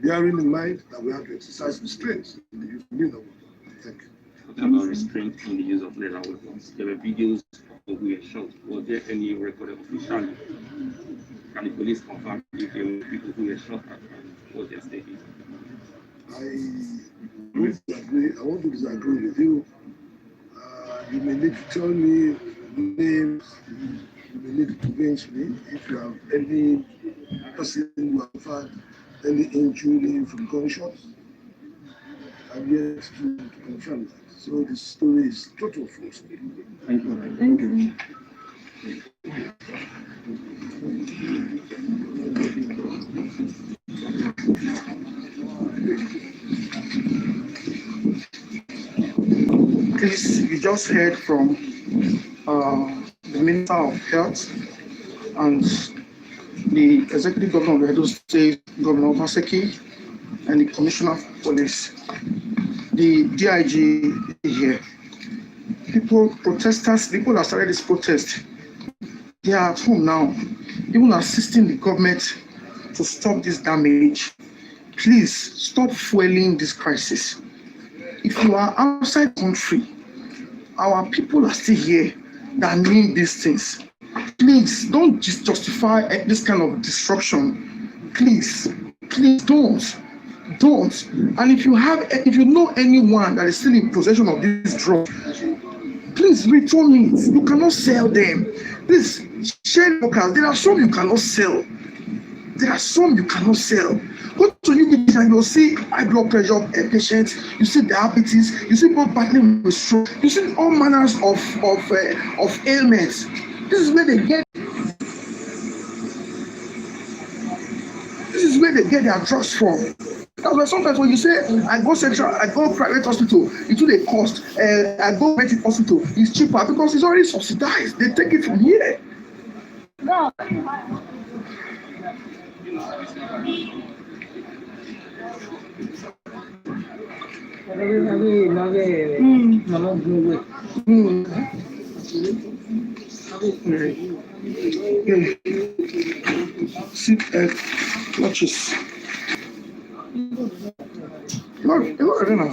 bearing in mind that we have to exercise restraints in the use of lethal weapons. Thank you. Talking about restraint in the use of lethal weapons, there were videos of who were shot. Was there any record officially? Can the police confirm if there were people who were shot and what their state is? I want to disagree with you. You may need to tell me names, you may need to convince me if you have any person who have had any injury from gunshots. I'm yet to confirm that. So the story is total false. Thank you. Thank you. Please, you just heard from the Minister of Health and the Executive Governor of the Edo State, Governor Obaseki, and the Commissioner of Police. The DIG here. People that started this protest, they are at home now, even assisting the government to stop this damage. Please stop fueling this crisis. If you are outside the country, our people are still here that need these things. Please don't justify this kind of destruction. Please don't. And if you know anyone that is still in possession of this drug, please return it. You cannot sell them. Please share locals. There are some you cannot sell. Go to UBD and you'll see high blood pressure patients, you see diabetes, you see people battling with stroke, you see all manners of ailments. This is where they get their drugs from. That's why sometimes when you say, I go private hospital, it will cost. I go private hospital, it's cheaper because it's already subsidized. They take it from here. No. Seat clutches. No, Arena.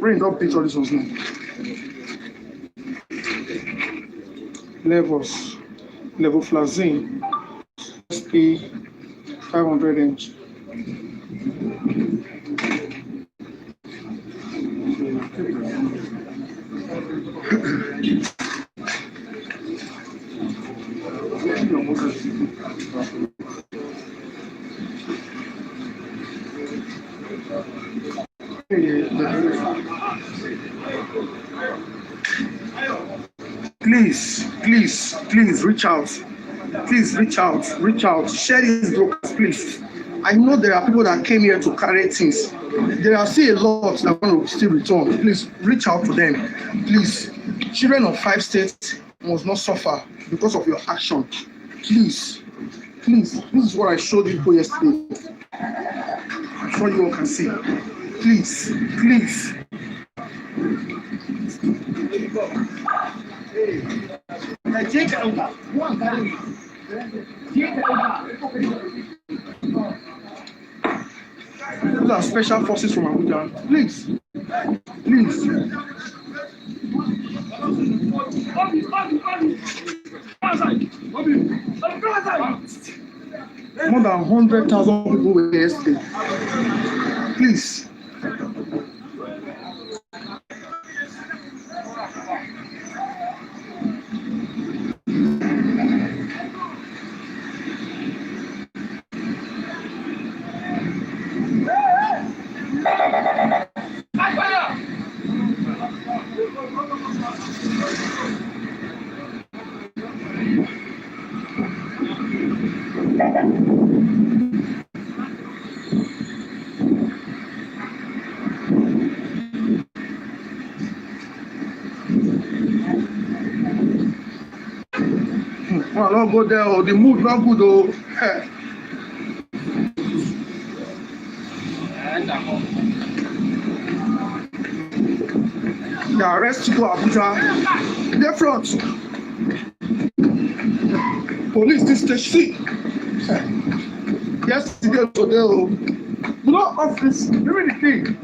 Rain don't pitch all this ones now. Levels. Levoflazine. SP 500 inch. Please reach out. Please reach out. Share these brokers, please. I know there are people that came here to carry things. There are still a lot that want to still return. Please reach out to them. Please, children of 5 states must not suffer because of your action. Please, this is what I showed you yesterday. I'm sure you all can see. Please. Those are special forces from Abuja. Please. More than 100,000 people were here yesterday. Please. I don't go there. Oh, the mood not good. Oh, the arrest people Abuja. The front. Police this station. Yesterday today. Oh, no office. Give me the thing.